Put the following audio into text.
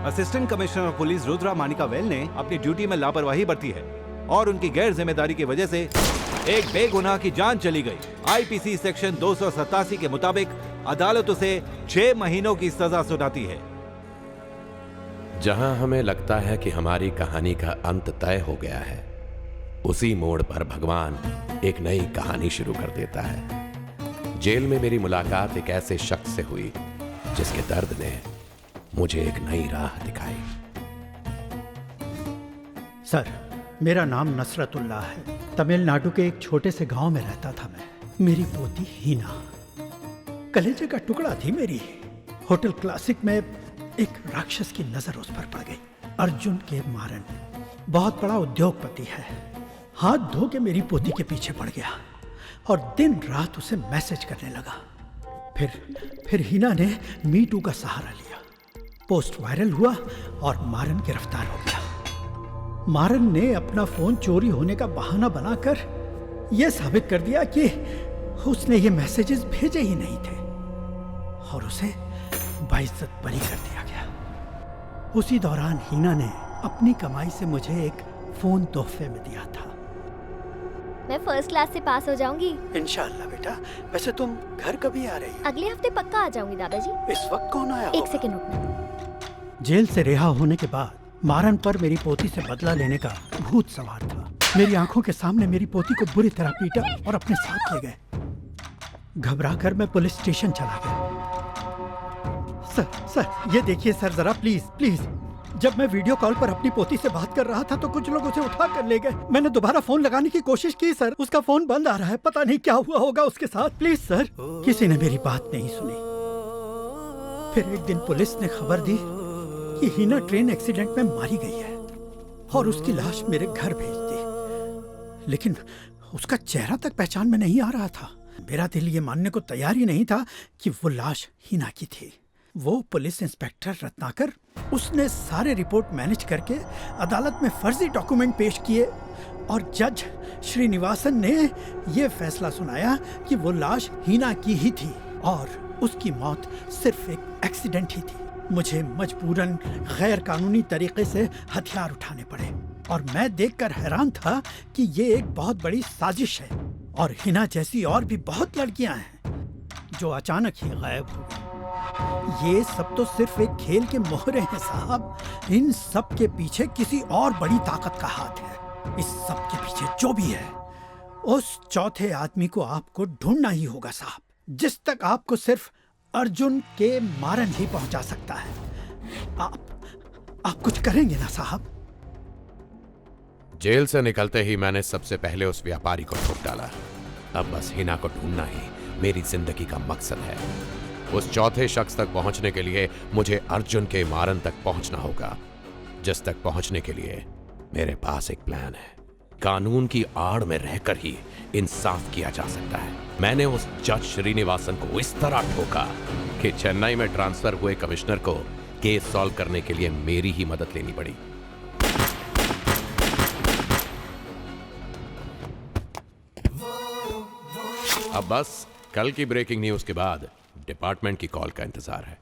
Assistant commissioner of police Rudra Manika well ने अपनी duty में लापरवाही बरती है और उनकी गैर जिम्मेदारी की वजह से एक बेगुनाह की जान चली गई। आईपीसी सेक्शन 287 के मुताबिक अदालत उसे 6 महीनों की सजा सुनाती है। जहां हमें लगता है कि हमारी कहानी का अंत तय हो गया है, उसी मोड़ पर भगवान एक नई कहानी शुरू कर देता है। जेल में मेरी मुलाकात एक ऐसे शख्स से हुई जिसके दर्द ने मुझे एक नई राह दिखाई। सर, मेरा नाम नसरतुल्लाह है। तमिलनाडु के एक छोटे से गांव में रहता था मैं। मेरी पोती हीना कलेजे का टुकड़ा थी मेरी। होटल क्लासिक में एक राक्षस की नजर उस पर पड़ गई। अर्जुन के मारन बहुत बड़ा उद्योगपति है। हाथ धो के मेरी पोती के पीछे पड़ गया और दिन रात उसे मैसेज करने लगा। फिर हीना ने मीटू का सहारा लिया। पोस्ट वायरल हुआ और मारन गिरफ्तार हो गया। मारन ने अपना फोन चोरी होने का बहाना बनाकर यह साबित कर दिया कि उसने ये मैसेजेस भेजे ही नहीं थे और उसे बाइज्जत बरी कर दिया गया। उसी दौरान हीना ने अपनी कमाई से मुझे एक फोन तोहफे में दिया था। मैं फर्स्ट क्लास से पास हो जाऊंगी इंशाअल्लाह बेटा। वैसे तुम घर कभी आ रही हो? अगले हफ्ते पक्का आ जाऊंगी दादाजी। इस वक्त कौन आया? एक सेकंड रुकना। जेल से रिहा होने के बाद मारन पर मेरी पोती से बदला लेने का भूत सवार था। मेरी आंखों के सामने मेरी पोती को बुरी तरह पीटा और अपने साथ ले गए। घबराकर मैं पुलिस स्टेशन चला गया। सर ये देखिए सर, जरा प्लीज प्लीज। जब मैं वीडियो कॉल पर अपनी पोती से बात कर रहा था तो कुछ लोग उसे उठा कर ले गए। मैंने दोबारा फोन लगाने की कोशिश की सर, उसका फोन बंद आ रहा है। पता नहीं क्या हुआ होगा उसके साथ। Please sir. किसी ने मेरी बात नहीं सुनी। फिर एक दिन पुलिस ने खबर दी कि हीना ट्रेन एक्सीडेंट में मारी गई है और उसकी लाश मेरे घर भेज दी। लेकिन उसका चेहरा तक पहचान में नहीं आ रहा था। मेरा दिल ये मानने को तैयार ही नहीं था कि वो लाश हीना की थी। वो पुलिस इंस्पेक्टर रत्नाकर, उसने सारे रिपोर्ट मैनेज करके अदालत में फर्जी डॉक्यूमेंट पेश किए और जज श्रीनिवासन ने यह फैसला सुनाया कि वो लाश हीना की ही थी और उसकी मौत सिर्फ एक एक्सीडेंट ही थी। मुझे मजबूरन गैर कानूनी तरीके से हथियार उठाने पड़े और मैं देखकर हैरान था कि ये एक बहुत बड़ी साजिश है और हिना जैसी और भी बहुत लड़कियां हैं जो अचानक ही गायब हो गई। ये सब तो सिर्फ एक खेल के मोहरे हैं साहब। इन सब के पीछे किसी और बड़ी ताकत का हाथ है। इस सब के पीछे जो भी है, उस चौथे आदमी को आपको ढूंढना ही होगा साहब, जिस तक आपको सिर्फ अर्जुन के मारन ही पहुंचा सकता है। आप कुछ करेंगे ना साहब? जेल से निकलते ही मैंने सबसे पहले उस व्यापारी को ठोक डाला। अब बस हिना को ढूंढना ही मेरी जिंदगी का मकसद है। उस चौथे शख्स तक पहुंचने के लिए मुझे अर्जुन के मारन तक पहुंचना होगा, जिस तक पहुंचने के लिए मेरे पास एक प्लान है। कानून की आड़ में रहकर ही इंसाफ किया जा सकता है। मैंने उस जज श्रीनिवासन को इस तरह ठोका कि चेन्नई में ट्रांसफर हुए कमिश्नर को केस सॉल्व करने के लिए मेरी ही मदद लेनी पड़ी। अब बस कल की ब्रेकिंग न्यूज के बाद डिपार्टमेंट की कॉल का इंतजार है।